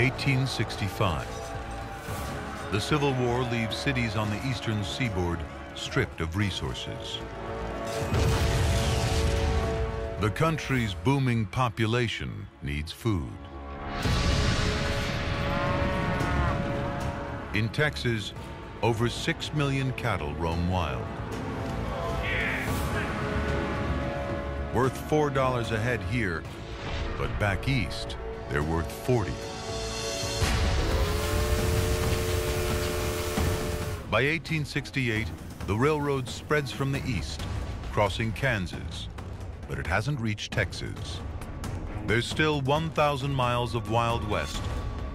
1865. The Civil War leaves cities on the eastern seaboard stripped of resources. The country's booming population needs food. In Texas, over 6 million cattle roam wild. Worth $4 a head here, but back east, they're worth 40. By 1868, the railroad spreads from the east, crossing Kansas, but it hasn't reached Texas. There's still 1,000 miles of Wild West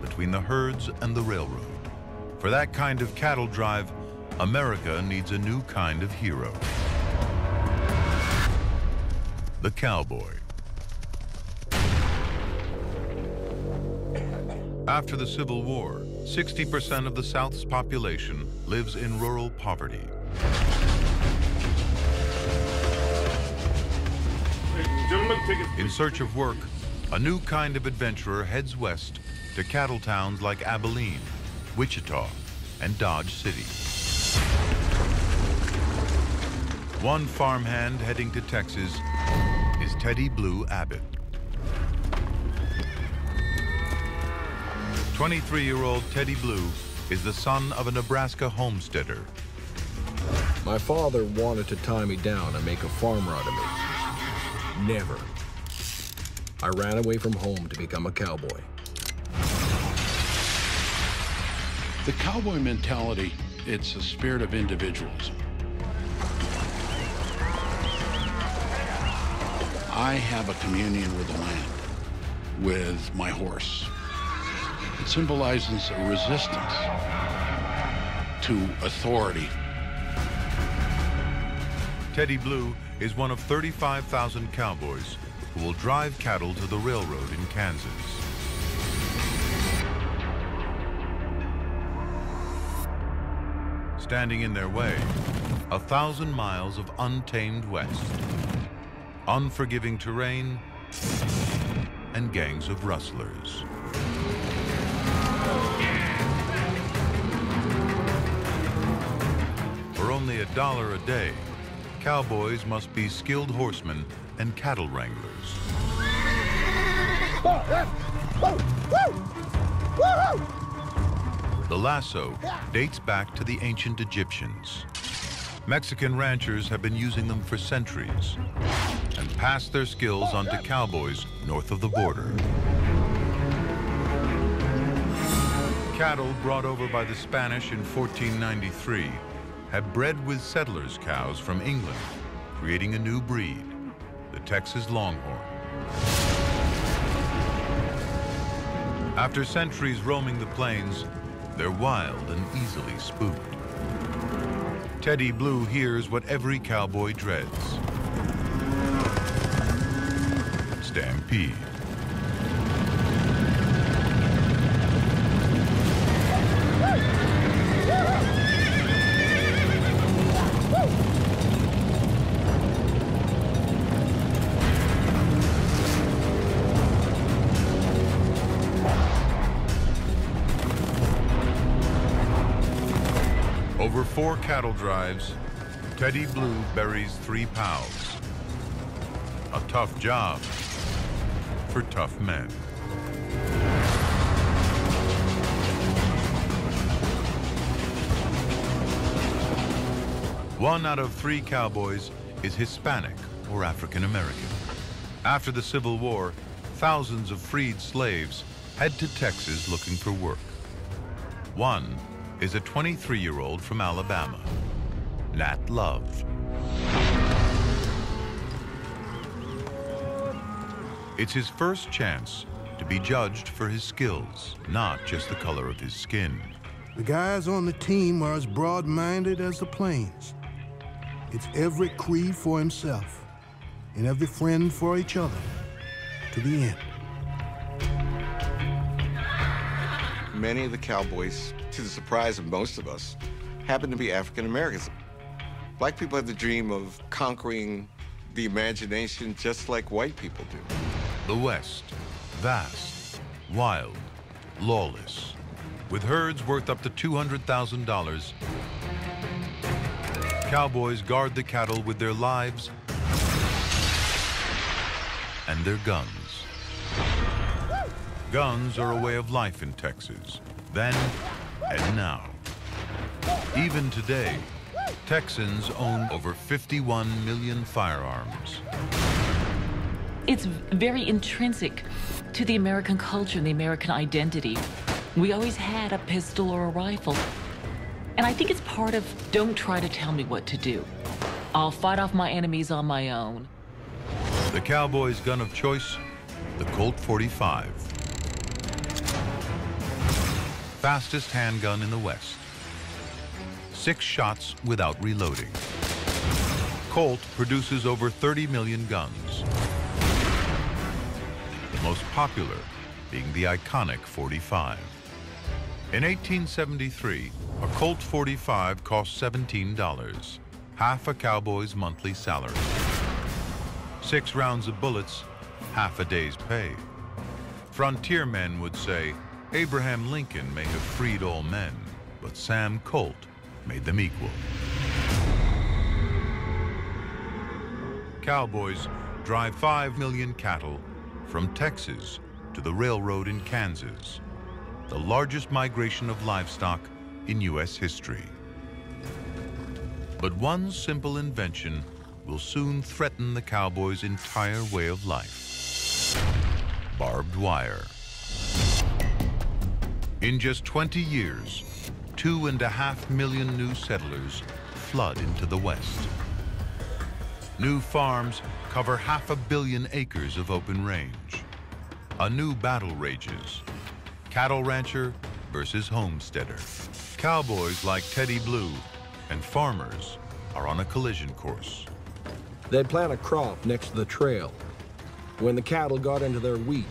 between the herds and the railroad. For that kind of cattle drive, America needs a new kind of hero. The cowboy. After the Civil War, 60% of the South's population lives in rural poverty. In search of work, a new kind of adventurer heads west to cattle towns like Abilene, Wichita, and Dodge City. One farmhand heading to Texas is Teddy Blue Abbott. 23-year-old Teddy Blue is the son of a Nebraska homesteader. My father wanted to tie me down and make a farmer out of me. Never. I ran away from home to become a cowboy. The cowboy mentality, it's a spirit of individualism. I have a communion with the land, with my horse. It symbolizes a resistance to authority. Teddy Blue is one of 35,000 cowboys who will drive cattle to the railroad in Kansas. Standing in their way, 1,000 miles of untamed west, unforgiving terrain, and gangs of rustlers. For only $1 a day, cowboys must be skilled horsemen and cattle wranglers. The lasso dates back to the ancient Egyptians. Mexican ranchers have been using them for centuries and passed their skills on to cowboys north of the border. Cattle brought over by the Spanish in 1493 had bred with settlers' cows from England, creating a new breed, the Texas Longhorn. After centuries roaming the plains, they're wild and easily spooked. Teddy Blue hears what every cowboy dreads: stampede. Over 4 cattle drives, Teddy Blue buries 3 pals. A tough job for tough men. One out of 3 cowboys is Hispanic or African American. After the Civil War, thousands of freed slaves head to Texas looking for work. One is a 23-year-old from Alabama, Nat Love. It's his first chance to be judged for his skills, not just the color of his skin. The guys on the team are as broad-minded as the plains. It's every creed for himself and every friend for each other to the end. Many of the cowboys, to the surprise of most of us, happen to be African Americans. Black people have the dream of conquering the imagination just like white people do. The West, vast, wild, lawless. With herds worth up to $200,000, cowboys guard the cattle with their lives and their guns. Guns are a way of life in Texas, then and now. Even today, Texans own over 51 million firearms. It's very intrinsic to the American culture and the American identity. We always had a pistol or a rifle. And I think it's part of, don't try to tell me what to do. I'll fight off my enemies on my own. The cowboy's gun of choice, the Colt 45. Fastest handgun in the West. 6 shots without reloading. Colt produces over 30 million guns. The most popular being the iconic 45. In 1873, a Colt 45 cost $17, half a cowboy's monthly salary. 6 rounds of bullets, half a day's pay. Frontiermen would say, Abraham Lincoln may have freed all men, but Sam Colt made them equal. Cowboys drive 5 million cattle from Texas to the railroad in Kansas, the largest migration of livestock in U.S. history. But one simple invention will soon threaten the cowboys' entire way of life: barbed wire. In just 20 years, 2.5 million new settlers flood into the West. New farms cover 500 million acres of open range. A new battle rages: cattle rancher versus homesteader. Cowboys like Teddy Blue and farmers are on a collision course. They'd plant a crop next to the trail. When the cattle got into their wheat,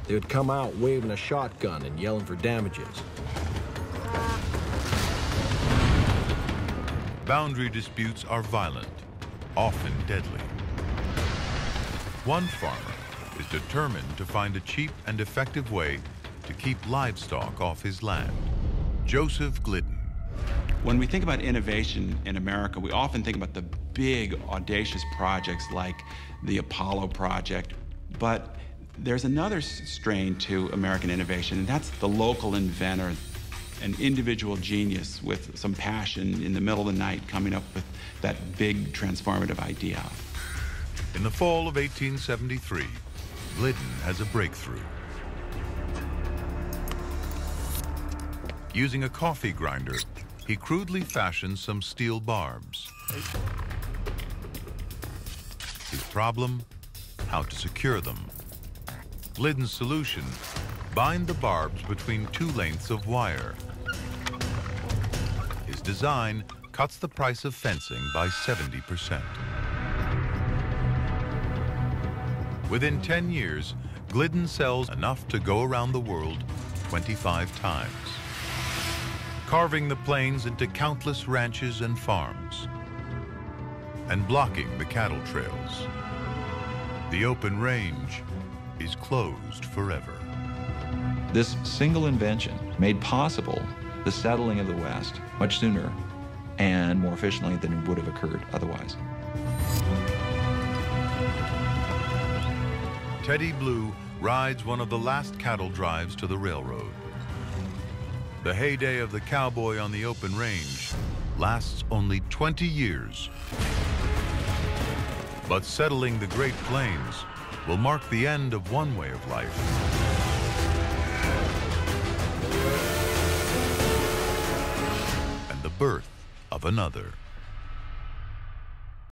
they would come out waving a shotgun and yelling for damages. Boundary disputes are violent, often deadly. One farmer is determined to find a cheap and effective way to keep livestock off his land. Joseph Glidden. When we think about innovation in America, we often think about the big, audacious projects like the Apollo project, but there's another strain to American innovation, and that's the local inventor, an individual genius with some passion in the middle of the night coming up with that big transformative idea. In the fall of 1873, Glidden has a breakthrough. Using a coffee grinder, he crudely fashions some steel barbs. His problem? How to secure them. Glidden's solution: bind the barbs between 2 lengths of wire. His design cuts the price of fencing by 70%. Within 10 years, Glidden sells enough to go around the world 25 times, carving the plains into countless ranches and farms, and blocking the cattle trails. The open range is closed forever. This single invention made possible the settling of the West much sooner and more efficiently than would have occurred otherwise. Teddy Blue rides one of the last cattle drives to the railroad. The heyday of the cowboy on the open range lasts only 20 years. But settling the Great Plains will mark the end of one way of life and the birth of another.